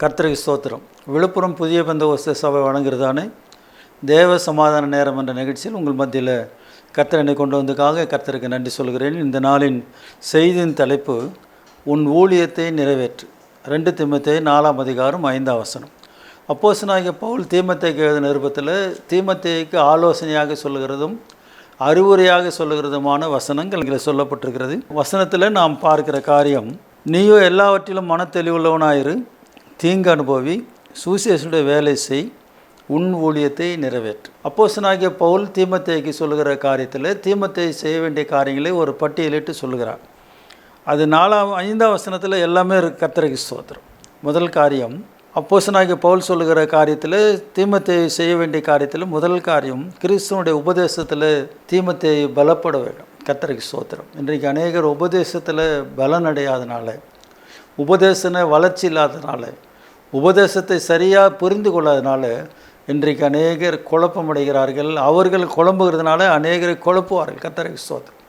கர்த்தருக்கு ஸ்தோத்திரம். விழுப்புரம் புதிய பெந்தகோஸ்தே சபை வழங்குகிறதானே தேவ சமாதான நேரம் என்ற நிகழ்ச்சியில் உங்கள் மத்தியில் கர்த்தர் என்னை கொண்டு வந்ததுக்காக கர்த்தருக்கு நன்றி சொல்கிறேன். இந்த நாளின் செய்தியின் தலைப்பு உன் ஊழியத்தை நிறைவேற்று. 2 தீமோத்தேயு 4ஆம் அதிகாரம் 5ஆம் வசனம். அப்போஸ்தலனாகிய பவுல் தீமோத்தேயுக்கு எழுதின நிருபத்தில் தீமோத்தேயுக்கு ஆலோசனையாக சொல்லுகிறதும் அறிவுரையாக சொல்லுகிறதுமான வசனங்கள் இங்கே சொல்லப்பட்டிருக்கிறது. வசனத்தில் நாம் பார்க்கிற காரியம், நீயோ எல்லாவற்றிலும் மனத்தெளிவுள்ளவனாயிரு, தீங்கு அனுபவி, சுவிசேஷனுடைய வேலை செய், உன் ஊழியத்தை நிறைவேற்று. அப்போஸ்தலனாகிய பவுல் தீமோத்தேயுக்கு சொல்லுகிற காரியத்தில் தீமோத்தேயு செய்ய வேண்டிய காரியங்களை ஒரு பட்டியலிட்டு சொல்லுகிறார். அது 5ஆம் வசனத்தில் எல்லாமே கர்த்தருக்கு ஸ்தோத்திரம். முதல் காரியம், அப்போஸ்தலனாகிய பவுல் சொல்லுகிற காரியத்தில் தீமோத்தேயு செய்ய வேண்டிய காரியத்தில் முதல் காரியம், கிறிஸ்துவனுடைய உபதேசத்தில் தீமோத்தேயு பலப்பட வேண்டும். கர்த்தருக்கு ஸ்தோத்திரம். இன்றைக்கு அநேகர் உபதேசத்தில் பலன் அடையாதனால, உபதேசன வளர்ச்சி இல்லாதனால, உபதேசத்தை சரியாக புரிந்து கொள்ளாதனால இன்றைக்கு அநேகர் குழப்பமடைகிறார்கள். அவர்கள் குழம்புகிறதுனால அநேகரை குழப்புவார்கள். கர்த்தருக்கு ஸ்தோத்திரம்.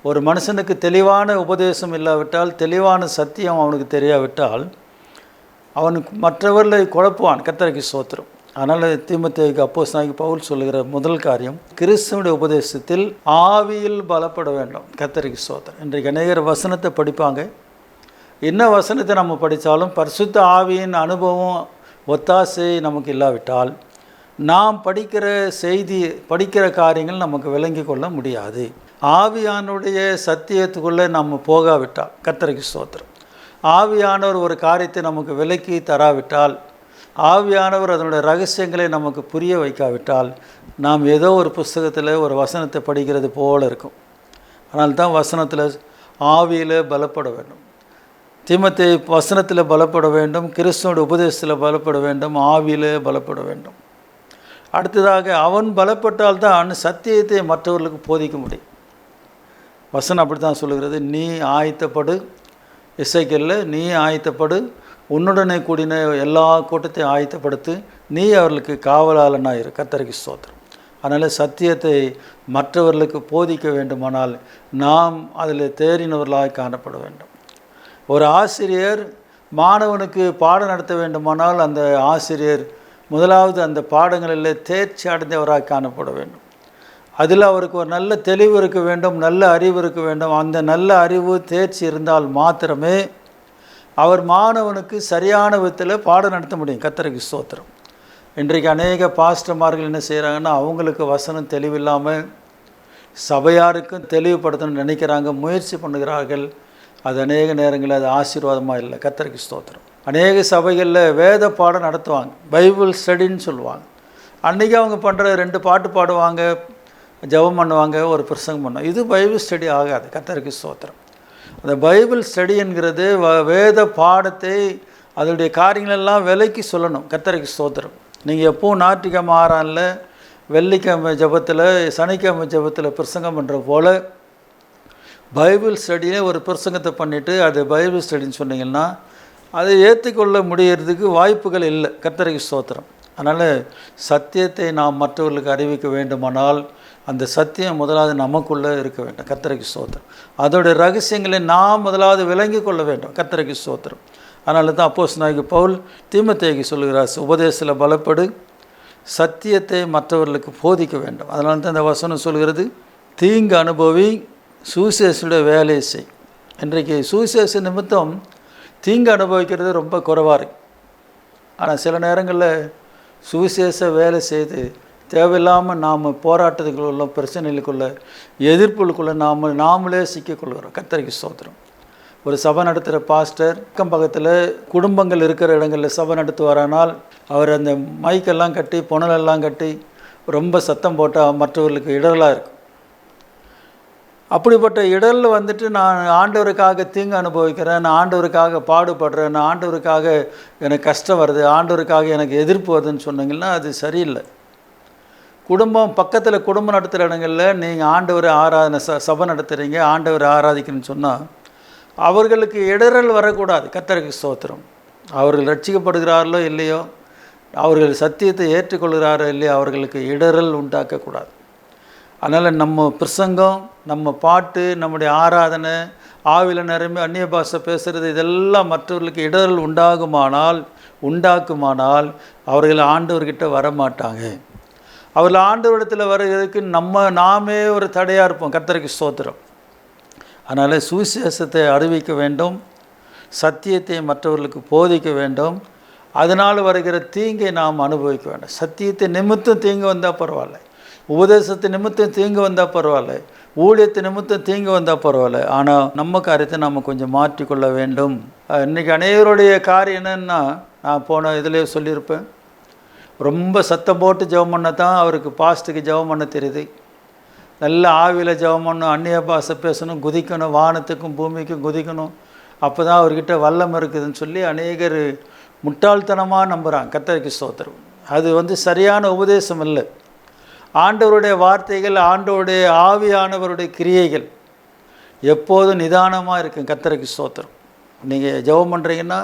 ஒரு மனுஷனுக்கு தெளிவான உபதேசம் இல்லாவிட்டால், தெளிவான சத்தியம் அவனுக்கு தெரியாவிட்டால் அவனுக்கு மற்றவர்களை குழப்புவான். கர்த்தருக்கு ஸ்தோத்திரம். அதனால் தீமோத்தேயுக்கு அப்போஸ்தலனாகிய பவுல் சொல்லுகிற முதல் காரியம், கிறிஸ்துவனுடைய உபதேசத்தில் ஆவியில் பலப்பட வேண்டும். கர்த்தருக்கு ஸ்தோத்திரம். இன்றைக்கு அநேகர் வசனத்தை படிப்பாங்க. என்ன வசனத்தை நம்ம படித்தாலும் பரிசுத்த ஆவியின் அனுபவம் ஒத்தாசை நமக்கு இல்லாவிட்டால் நாம் படிக்கிற செய்தி, படிக்கிற காரியங்கள் நமக்கு விளங்கி கொள்ள முடியாது. ஆவியானுடைய சத்தியத்துக்குள்ளே நம்ம போகாவிட்டால், கர்த்தருக்கு ஸ்தோத்திரம், ஆவியானவர் ஒரு காரியத்தை நமக்கு விலக்கி தராவிட்டால், ஆவியானவர் அதனுடைய ரகசியங்களை நமக்கு புரிய வைக்காவிட்டால், நாம் ஏதோ ஒரு புஸ்தகத்தில் ஒரு வசனத்தை படிக்கிறது போல் இருக்கும். ஆனால் தான் வசனத்தில் ஆவியில் பலப்பட வேண்டும். தீமோத்தேயு வசனத்தில் பலப்பட வேண்டும், கிறிஸ்துவோட உபதேசத்தில் பலப்பட வேண்டும், ஆவியில் பலப்பட வேண்டும். அடுத்ததாக அவன் பலப்பட்டால் தான் சத்தியத்தை மற்றவர்களுக்கு போதிக்க முடியும். வசனம் அப்படி தான் சொல்லுகிறது, நீ ஆயத்தப்படு, இசைக்கல்ல நீ ஆயத்தப்படு, உன்னுடனே கூடின எல்லா கூட்டத்தையும் ஆயத்தப்படுத்து, நீ அவர்களுக்கு காவலாளனாக இரு. கர்த்தருக்கு ஸ்தோத்திரம். அதனால் சத்தியத்தை மற்றவர்களுக்கு போதிக்க வேண்டுமானால் நாம் அதில் தேறினவர்களாக காணப்பட வேண்டும். ஒரு ஆசிரியர் மாணவனுக்கு பாடம் நடத்த வேண்டுமானால் அந்த ஆசிரியர் முதலாவது அந்த பாடங்களில் தேர்ச்சி அடைந்தவராக காணப்பட வேண்டும். அதில் அவருக்கு ஒரு நல்ல தெளிவு இருக்க வேண்டும், நல்ல அறிவு இருக்க வேண்டும். அந்த நல்ல அறிவு தேர்ச்சி இருந்தால் மாத்திரமே அவர் மாணவனுக்கு சரியான விதத்தில் பாடம் நடத்த முடியும். கர்த்தருக்கு ஸ்தோத்திரம். இன்றைக்கு அநேக பாஸ்டர்மார்கள் என்ன செய்கிறாங்கன்னா, அவங்களுக்கு வசனம் தெளிவில்லாமல் சபையாருக்கும் தெளிவுபடுத்தணும்னு நினைக்கிறாங்க, முயற்சி பண்ணுகிறார்கள். அது அநேக நேரங்களில் அது ஆசீர்வாதமாக இல்லை. கர்த்தருக்கு ஸ்தோத்திரம். அநேக சபைகளில் வேத பாடம் நடத்துவாங்க, பைபிள் ஸ்டடின்னு சொல்லுவாங்க. அன்றைக்கி அவங்க பண்ணுற 2 பாட்டு பாடுவாங்க, ஜெபம் பண்ணுவாங்க, ஒரு பிரசங்கம் பண்ணுவாங்க. இது பைபிள் ஸ்டடி ஆகாது. கர்த்தருக்கு ஸ்தோத்திரம். அந்த பைபிள் ஸ்டடி என்கிறது வேத பாடத்தை அதனுடைய காரியங்களெல்லாம் விலைக்கு சொல்லணும். கர்த்தருக்கு ஸ்தோத்திரம். நீங்கள் எப்போவும் ஞாயிற்றுக்கிழமை ஆறானில், வெள்ளிக்கிழமை ஜெபத்தில், சனிக்கிழமை ஜெபத்தில் பிரசங்கம் பண்ணுற போல் பைபிள் ஸ்டடியே ஒரு பிரசங்கத்தை பண்ணிவிட்டு அது பைபிள் ஸ்டடின்னு சொன்னீங்கன்னா அதை ஏற்றுக்கொள்ள முடியறதுக்கு வாய்ப்புகள் இல்லை. கர்த்தருக்கு ஸ்தோத்திரம். அதனால் சத்தியத்தை நாம் மற்றவர்களுக்கு அறிவிக்க வேண்டுமானால் அந்த சத்தியம் முதலாவது நமக்குள்ளே இருக்க வேண்டும். கர்த்தருக்கு ஸ்தோத்திரம். அதோடைய ரகசியங்களை நாம் முதலாவது விளங்கி கொள்ள வேண்டும். கர்த்தருக்கு ஸ்தோத்திரம். அதனால தான் அப்போஸ்தலனாகிய பவுல் தீமோத்தேயுக்கு சொல்லுகிறார், உபதேசத்தில் பலப்படு, சத்தியத்தை மற்றவர்களுக்கு போதிக்க வேண்டும். அதனால தான் இந்த வசனம் சொல்கிறது, தீங்கு அனுபவி, சுவிசேஷனுடைய வேலையை செய். இன்றைக்கு சுவிசேஷ நிமித்தம் தீங்கு அனுபவிக்கிறது ரொம்ப குறைவாக இருக்குது. ஆனால் சில நேரங்களில் சுவிசேஷ வேலை செய்து தேவையில்லாமல் நாம் போராட்டத்துக்குள்ள, பிரச்சனைகளுக்குள்ள, எதிர்ப்புகளுக்குள்ளே நாமளே சிக்கிக்கொள்கிறோம். கர்த்தருக்கு ஸ்தோத்திரம். ஒரு சபை நடத்துகிற பாஸ்டர் அக்கம் பக்கத்தில் குடும்பங்கள் இருக்கிற இடங்களில் சபை நடத்துவாரானால் அவர் அந்த மைக்கெல்லாம் கட்டி, புனலெல்லாம் கட்டி ரொம்ப சத்தம் போட்டால் மற்றவர்களுக்கு இடரலாக இருக்கும். அப்படிப்பட்ட இடரில் வந்துட்டு நான் ஆண்டவருக்காக தீங்கு அனுபவிக்கிறேன், நான் ஆண்டவருக்காக பாடுபடுறேன், நான் ஆண்டவருக்காக எனக்கு கஷ்டம் வருது, ஆண்டவருக்காக எனக்கு எதிர்ப்பு வருதுன்னு சொன்னீங்கன்னா அது சரியில்லை. குடும்பம் பக்கத்தில் குடும்பம் நடத்துகிற இடங்களில் நீங்கள் ஆண்டவரை ஆராதனை சபை நடத்துகிறீங்க, ஆண்டவரை ஆராதிக்கிறேன்னு சொன்னால் அவர்களுக்கு இடரல் வரக்கூடாது. கர்த்தருக்கு ஸ்தோத்திரம். அவர்கள் ரட்சிக்கப்படுகிறார்களோ இல்லையோ, அவர்கள் சத்தியத்தை ஏற்றுக்கொள்கிறாரோ இல்லையோ, அவர்களுக்கு இடரல் உண்டாக்கக்கூடாது. அதனால் நம்ம பிரசங்கம், நம்ம பாட்டு, நம்முடைய ஆராதனை, ஆவில நிரம்பி அந்நிய பாஷை பேசுகிறது, இதெல்லாம் மற்றவர்களுக்கு இடரல் உண்டாகுமானால் உண்டாக்குமானால் அவர்கள் ஆண்டவர்கிட்ட வரமாட்டாங்க. அவர்கள் ஆண்டவரிடத்தில் வருகிறதுக்கு நாமே ஒரு தடையாக இருப்போம். கர்த்தருக்கு ஸ்தோத்திரம். அதனால் சுவிசேஷத்தை அறிவிக்க வேண்டும், சத்தியத்தை மற்றவர்களுக்கு போதிக்க வேண்டும். அதனால் வருகிற தீங்கை நாம் அனுபவிக்க வேண்டும். சத்தியத்தை நிமித்தம் தீங்கு வந்தால் பரவாயில்ல, உபதேசத்தை நிமித்தம் தீங்கு வந்தால் பரவாயில்ல, ஊழியத்தை நிமித்தம் தீங்கு வந்தால் பரவாயில்ல. ஆனால் நம்ம காரியத்தை நாம் கொஞ்சம் மாற்றிக்கொள்ள வேண்டும். இன்றைக்கி அநேகருடைய காரியம் என்னென்னா, நான் போன இதிலே சொல்லியிருப்பேன், ரொம்ப சத்தம் போட்டு ஜெபம் பண்ண தான் அவருக்கு பாஸ்ட்டுக்கு ஜெபம் பண்ண தெரியுது. நல்ல ஆவியில் ஜெபம் பண்ணணும், அந்நிய பாஷை பேசணும், குதிக்கணும், வானத்துக்கும் பூமிக்கும் குதிக்கணும், அப்போ தான் அவர்கிட்ட வல்லம் இருக்குதுன்னு சொல்லி அநேகர் முட்டாள்தனமாக நம்புகிறாங்க. கர்த்தருக்கு ஸ்தோத்திரம். அது சரியான உபதேசம் இல்லை. ஆண்டவருடைய வார்த்தைகள், ஆண்டவருடைய ஆவியானவருடைய கிரியைகள் எப்போதும் நிதானமாக இருக்கும். கர்த்தருக்கு ஸ்தோத்திரம். நீங்கள் ஜெபம் பண்ணுறீங்கன்னா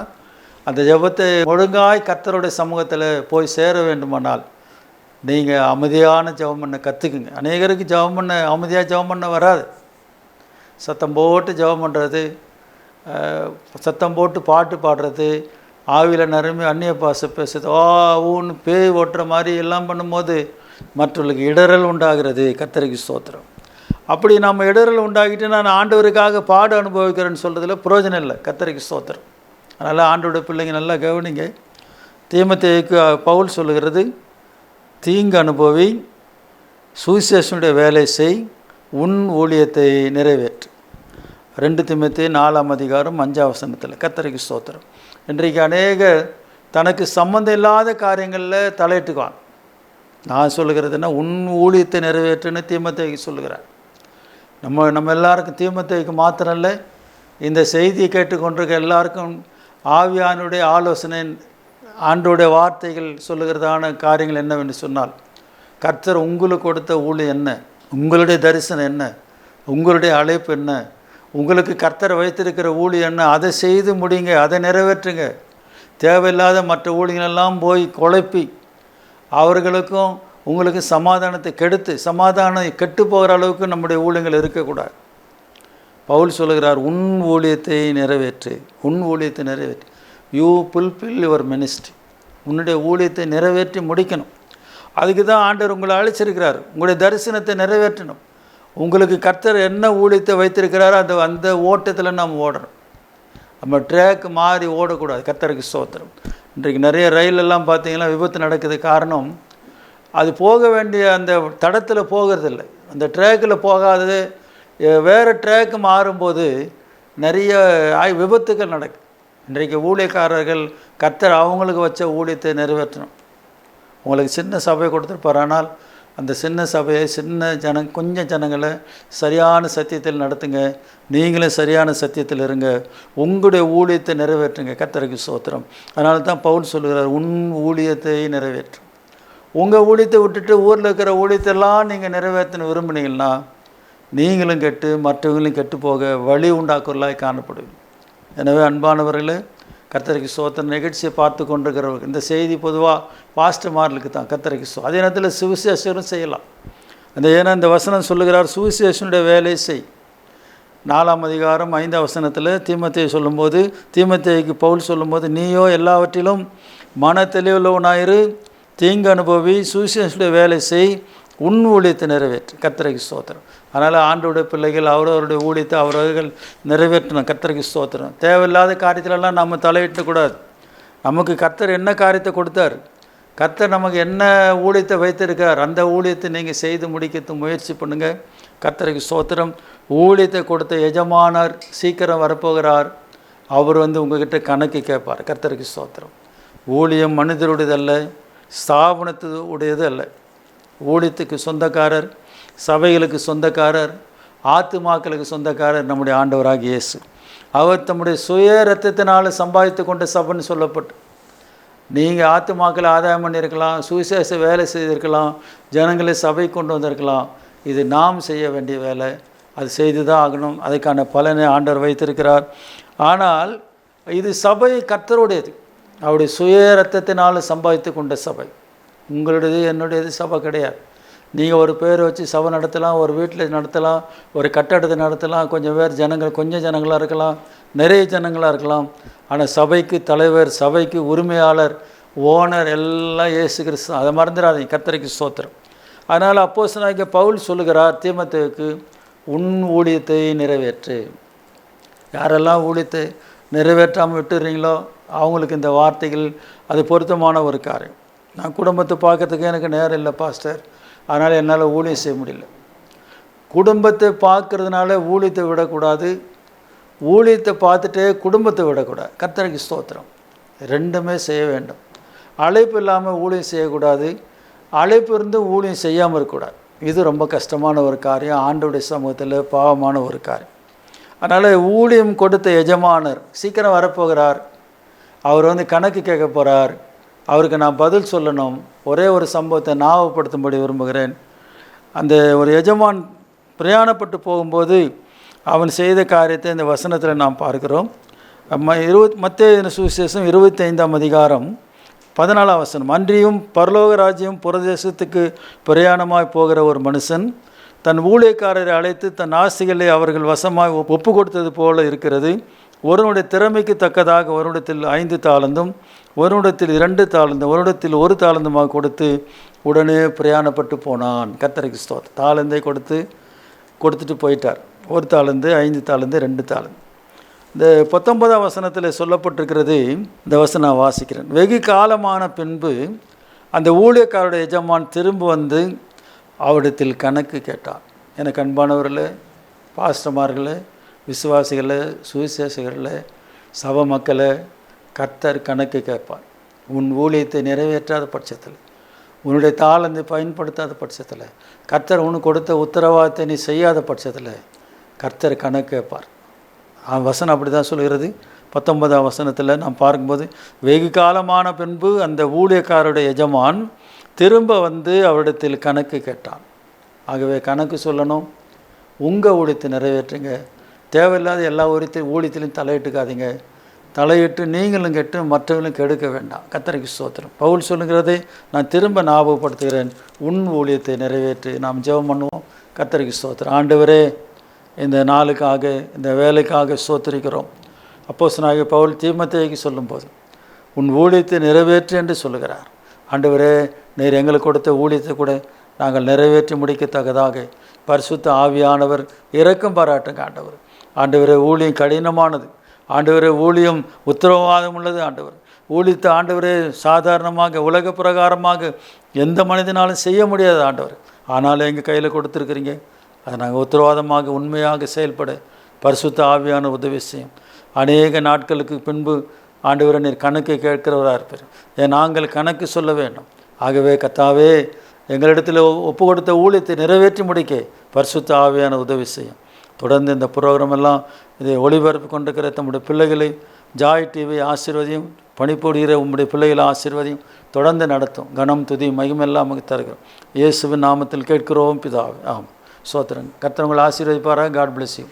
அந்த ஜெபத்தை ஒழுங்காய் கர்த்தருடைய சமூகத்தில் போய் சேர வேண்டுமானால் நீங்கள் அமைதியான ஜெபம் பண்ண கற்றுக்குங்க. அநேகருக்கு ஜெபம் பண்ண அமைதியாக ஜெபம் பண்ண வராது. சத்தம் போட்டு ஜெபம் பண்ணுறது, சத்தம் போட்டு பாட்டு பாடுறது, ஆவியில் நிரம்பி அந்நிய பாஷை பேசுறது, ஊன்னு பேய் ஓட்டுற மாதிரி எல்லாம் பண்ணும்போது மற்றவர்களுக்கு இடரல் உண்டாகிறது. கர்த்தருக்கு ஸ்தோத்திரம். அப்படி நம்ம இடரல் உண்டாகிட்டு நான் ஆண்டவருக்காக பாடு அனுபவிக்கிறேன்னு சொல்கிறதுல பிரயோஜனம் இல்லை. கர்த்தருக்கு ஸ்தோத்திரம். அதனால் ஆண்டவருடைய பிள்ளைங்க நல்லா கவனிங்க. தீமோத்தேயுக்கு பவுல் சொல்லுகிறது, தீங்கு அனுபவி, சுவிசேஷனுடைய வேலை செய், உன் ஊழியத்தை நிறைவேற்று. 2 தீமோத்தேயு 4:5 கர்த்தருக்கு ஸ்தோத்திரம். இன்றைக்கு அநேகர் தனக்கு சம்மந்தம் இல்லாத காரியங்களில் தலையிட்டுக்குவான். நான் சொல்லுகிறதுன்னா உன் ஊழியத்தை நிறைவேற்றுன்னு தீமோத்தேயுக்கு சொல்லுகிறார். நம்ம எல்லாருக்கும், தீமோத்தேயுக்கு மாத்திரம் இல்லை, இந்த செய்தியை கேட்டுக்கொண்டிருக்க எல்லாருக்கும் ஆவியானுடைய ஆலோசனை, ஆண்டோடைய வார்த்தைகள் சொல்லுகிறதான காரியங்கள் என்னவென்று சொன்னால், கர்த்தர் உங்களுக்கு கொடுத்த ஊழியம் என்ன, உங்களுடைய தரிசனம் என்ன, உங்களுடைய அழைப்பு என்ன, உங்களுக்கு கர்த்தர் வைத்திருக்கிற ஊழியம் என்ன, அதை செய்து முடிங்க, அதை நிறைவேற்றுங்க. தேவையில்லாத மற்ற ஊழியங்களெல்லாம் போய் குழப்பி அவர்களுக்கும் உங்களுக்கு சமாதானத்தை கெடுத்து சமாதானம் கெட்டு போகிற அளவுக்கு நம்முடைய ஊழியங்கள் இருக்கக்கூடாது. பவுல் சொல்லுகிறார், உன் ஊழியத்தை நிறைவேற்று, உன் ஊழியத்தை நிறைவேற்று. You fulfil your ministry. உன்னுடைய ஊழியத்தை நிறைவேற்றி முடிக்கணும். அதுக்கு தான் ஆண்டவர் உங்களை அழைச்சிருக்கிறார். உங்களுடைய தரிசனத்தை நிறைவேற்றணும். உங்களுக்கு கர்த்தர் என்ன ஊழியத்தை வைத்திருக்கிறாரோ அந்த ஓட்டத்தில் நாம் ஓடணும். நம்ம ட்ராக் மாறி ஓடக்கூடாது. கர்த்தருக்கு ஸ்தோத்திரம். இன்றைக்கு நிறைய ரயிலெல்லாம் பார்த்திங்கன்னா விபத்து நடக்குது. காரணம், அது போக வேண்டிய அந்த தடத்தில் போகிறதில்லை. அந்த ட்ராக்கில் போகாதது வேறு ட்ராக்கு மாறும்போது நிறைய விபத்துக்கள் நடக்குது. இன்றைக்கு ஊழியக்காரர்கள் கர்த்தர் அவங்களுக்கு வச்ச ஊழியத்தை நிறைவேற்றணும். உங்களுக்கு சின்ன சபை கொடுத்துருப்பார், ஆனால் அந்த சின்ன சபையை கொஞ்சம் ஜனங்களை சரியான சத்தியத்தில் நடத்துங்க. நீங்களும் சரியான சத்தியத்தில் இருங்க. உங்களுடைய ஊழியத்தை நிறைவேற்றுங்க. கர்த்தருக்கு ஸ்தோத்திரம். அதனால தான் பவுல் சொல்லுகிறார், உன் ஊழியத்தை நிறைவேற்றும். உங்கள் ஊழியத்தை விட்டுட்டு ஊரில் இருக்கிற ஊழியத்தெல்லாம் நீங்கள் நிறைவேற்றணும் விரும்புனீங்கன்னா நீங்களும் கெட்டு மற்றவங்களும் கெட்டு போக வழி உண்டாக்குறலாய் காணப்படுவீங்க. எனவே அன்பானவர்களே, கர்த்தருக்கு ஸ்தோத்திரம். நிகழ்ச்சியை பார்த்து கொண்டிருக்கிறவர்கள் இந்த செய்தி பொதுவாக பாஸ்டர்மார்களுக்கு தான். கர்த்தருக்கு அதே நேரத்தில் சுவிசேஷரும் செய்யலாம். ஏன்னா இந்த வசனம் சொல்லுகிறார், சுவிசேஷனுடைய வேலை செய். 4:5 தீமோத்தேயு சொல்லும்போது, தீமோத்தேயுக்கு பவுல் சொல்லும்போது, நீயோ எல்லாவற்றிலும் மன தெளிவுள்ளவனாயிரு, தீங்கு அனுபவி, சுவிசேஷனுடைய வேலை செய், உன் ஊழியத்தை நிறைவேற்று. கர்த்தருக்கு ஸ்தோத்திரம். அதனால் ஆண்டோடைய பிள்ளைகள் அவரவருடைய ஊழியத்தை அவரவர்கள் நிறைவேற்றணும். கர்த்தருக்கு ஸ்தோத்திரம். தேவையில்லாத காரியத்திலெல்லாம் நம்ம தலையிட்டக்கூடாது. நமக்கு கர்த்தர் என்ன காரியத்தை கொடுத்தார், கர்த்தர் நமக்கு என்ன ஊழியத்தை வைத்திருக்கார், அந்த ஊழியத்தை நீங்கள் செய்து முடிக்க முயற்சி பண்ணுங்கள். கர்த்தருக்கு ஸ்தோத்திரம். ஊழியத்தை கொடுத்த எஜமானர் சீக்கிரம் வரப்போகிறார். அவர் உங்கள்கிட்ட கணக்கு கேட்பார். கர்த்தருக்கு ஸ்தோத்திரம். ஊழியம் மனிதருடையதல்ல, ஸ்தாபனத்து உடையது அல்ல. ஊழியத்துக்கு சொந்தக்காரர், சபைகளுக்கு சொந்தக்காரர், ஆத்துமாக்களுக்கு சொந்தக்காரர் நம்முடைய ஆண்டவராகிய இயேசு. அவர் தம்முடைய சுய ரத்தத்தினால் சம்பாதித்து கொண்ட சபைன்னு சொல்லப்பட்டு, நீங்கள் ஆத்துமாக்களை ஆதாயம் பண்ணியிருக்கலாம், சுவிசேஷ வேலை செய்திருக்கலாம், ஜனங்களை சபை கொண்டு வந்திருக்கலாம். இது நாம் செய்ய வேண்டிய வேலை. அது செய்து தான் ஆகணும். அதுக்கான பலனை ஆண்டவர் வைத்திருக்கிறார். ஆனால் இது சபை கர்த்தருடையது. அவருடைய சுய ரத்தத்தினால் சம்பாதித்து கொண்ட சபை. உங்களுடையது என்னுடையது சபை கிடையாது. நீங்கள் ஒரு பேர் வச்சு சபை நடத்தலாம், ஒரு வீட்டில் நடத்தலாம், ஒரு கட்டடத்தை நடத்தலாம், கொஞ்சம் பேர் ஜனங்கள் கொஞ்சம் ஜனங்களாக இருக்கலாம், நிறைய ஜனங்களாக இருக்கலாம். ஆனால் சபைக்கு தலைவர், சபைக்கு உரிமையாளர், ஓனர் எல்லாம் இயேசு கிறிஸ்து. அதை மறந்துடாதீங்க. கர்த்தருக்கு ஸ்தோத்திரம். அதனால் அப்போஸ்தலனாகிய பவுல் சொல்லுகிறார் தீமோத்தேயுவுக்கு, உன் ஊழியத்தை நிறைவேற்று. யாரெல்லாம் ஊழியத்தை நிறைவேற்றாமல் விட்டுறீங்களோ அவங்களுக்கு இந்த வார்த்தைகள் அது பொருத்தமான ஒரு காரியம். நான் குடும்பத்தை பார்க்கறதுக்கு எனக்கு நேரம் இல்லை பாஸ்டர், அதனால் என்னால் ஊழியம் செய்ய முடியல. குடும்பத்தை பார்க்கறதுனால ஊழியத்தை விடக்கூடாது, ஊழியத்தை பார்த்துட்டே குடும்பத்தை விடக்கூடாது. கர்த்தருக்கு ஸ்தோத்திரம். ரெண்டுமே செய்ய வேண்டும். அழைப்பு இல்லாமல் ஊழியம் செய்யக்கூடாது, அழைப்பு இருந்து ஊழியம் செய்யாமல் இருக்கக்கூடாது. இது ரொம்ப கஷ்டமான ஒரு காரியம், ஆண்டவருடைய சமூகத்தில் பாவமான ஒரு காரியம். அதனால் ஊழியம் கொடுத்த எஜமானர் சீக்கிரம் வரப்போகிறார். அவர் கணக்கு கேட்க போகிறார். அவருக்கு நான் பதில் சொல்லணும். ஒரே ஒரு சம்பவத்தை ஞாபகப்படுத்தும்படி விரும்புகிறேன். அந்த ஒரு எஜமான் பிரயாணப்பட்டு போகும்போது அவன் செய்த காரியத்தை இந்த வசனத்தில் நாம் பார்க்கிறோம். மத்தேயு சுவிசேஷம் 25ஆம் அதிகாரம் 14ஆம் வசனம். அன்றியும் பரலோக ராஜ்யம் புறதேசத்துக்கு பிரயாணமாய் போகிற ஒரு மனுஷன் தன் ஊழியக்காரரை அழைத்து தன் ஆசைகளை அவர்கள் வசமாய் ஒப்பு கொடுத்தது போல இருக்கிறது. ஒருவனுடைய திறமைக்கு தக்கதாக ஒருவனிடத்தில் 5 தாலந்தும், ஒருவனிடத்தில் 2 தாலந்தும், ஒருவனிடத்தில் 1 தாலந்துமாக கொடுத்து உடனே பிரயாணப்பட்டு போனான். கர்த்தருக்கு ஸ்தோத்திரம். தாளந்தை கொடுத்துட்டு போயிட்டார். 1 தாலந்து, 5 தாலந்து, 2 தாலந்து. இந்த 19ஆம் வசனத்தில் சொல்லப்பட்டிருக்கிறது. இந்த வசனம் நான் வாசிக்கிறேன். வெகு காலமான பின்பு அந்த ஊழியக்காரருடைய எஜமான் திரும்ப அவரிடத்தில் கணக்கு கேட்டார். எனக்கு அன்பானவர்களே, பாஸ்டர்மார்களே, விசுவாசிகளே, சுவிசேஷகர்களே, சபை மக்களே, கர்த்தர் கணக்கு கேட்பார். உன் ஊழியத்தை நிறைவேற்றாத பட்சத்தில், உன்னுடைய தாளந்தை பயன்படுத்தாத பட்சத்தில், கர்த்தர் உனக்கு கொடுத்த உத்தரவாதத்தை நீ செய்யாத பட்சத்தில் கர்த்தர் கணக்கு கேட்பார். வசனம் அப்படி தான் சொல்கிறது. 19ஆம் வசனத்தில் நாம் பார்க்கும்போது, வெகு காலமான பின்பு அந்த ஊழியக்காரருடைய எஜமான் திரும்ப அவரிடத்தில் கணக்கு கேட்டான். ஆகவே கணக்கு சொல்லணும். உங்கள் ஊழியத்தை நிறைவேற்றுங்க. தேவையில்லாத எல்லா ஊழியத்திலையும் தலையிட்டுக்காதீங்க. தலையிட்டு நீங்களும் கெட்டு மற்றவர்களும் கெடுக்க வேண்டாம். கர்த்தருக்கு ஸ்தோத்திரம். பவுல் சொல்லுகிறதை நான் திரும்ப ஞாபகப்படுத்துகிறேன். உன் ஊழியத்தை நிறைவேற்றி நாம் ஜெபம் பண்ணுவோம். கர்த்தருக்கு ஸ்தோத்திரம். ஆண்டவரே, இந்த நாளுக்காக, இந்த வேலைக்காக ஸ்தோத்திரிக்கிறோம். அப்போஸ்தலனாகிய பவுல் தீமோத்தேயுவுக்கு சொல்லும்போது உன் ஊழியத்தை நிறைவேற்று என்று சொல்லுகிறார். ஆண்டவரே, நீர் எங்களுக்கு கொடுத்த ஊழியத்தை கூட நாங்கள் நிறைவேற்றி முடிக்கத்தக்கதாக பரிசுத்த ஆவியானவர் இரக்கம் பாராட்டுங்க. ஆண்டவரே, ஊழியம் கடினமானது. ஆண்டவரே, ஊழியம் உத்தரவாதம் உள்ளது. ஊழியத்தை ஆண்டவரே சாதாரணமாக உலக பிரகாரமாக எந்த மனிதனாலும் செய்ய முடியாது ஆண்டவர். ஆனாலும் எங்கள் கையில் கொடுத்துருக்குறீங்க. அதை நாங்கள் உத்தரவாதமாக உண்மையாக செயல்பட பரிசுத்த ஆவியான உதவி செய்யும். அநேக நாட்களுக்கு பின்பு ஆண்டவரை நீர் கணக்கு கேட்கிறவராக இருப்பார். நாங்கள் கணக்கு சொல்ல வேண்டும். ஆகவே கர்த்தாவே, எங்களிடத்தில் ஒப்பு கொடுத்த ஊழியத்தை நிறைவேற்றி முடிக்க பரிசுத்த ஆவியான உதவி செய்யும். தொடர்ந்து இந்த புரோகிராம் எல்லாம் இதை ஒளிபரப்பு கொண்டிருக்கிற தம்முடைய பிள்ளைகளை ஜாய் டிவி ஆசீர்வதியும், பணிபுரிகிற உம்முடைய பிள்ளைகளை ஆசீர்வதியும் தொடர்ந்து நடத்தும். கனம் துதி மகிமெல்லாம் நமக்கு தருகிறோம். இயேசுவின் நாமத்தில் கேட்கிறோம் பிதாவே. ஆமாம். சோத்திரன். கர்த்தர் உங்களை ஆசீர்வதிப்பாராக. God bless you.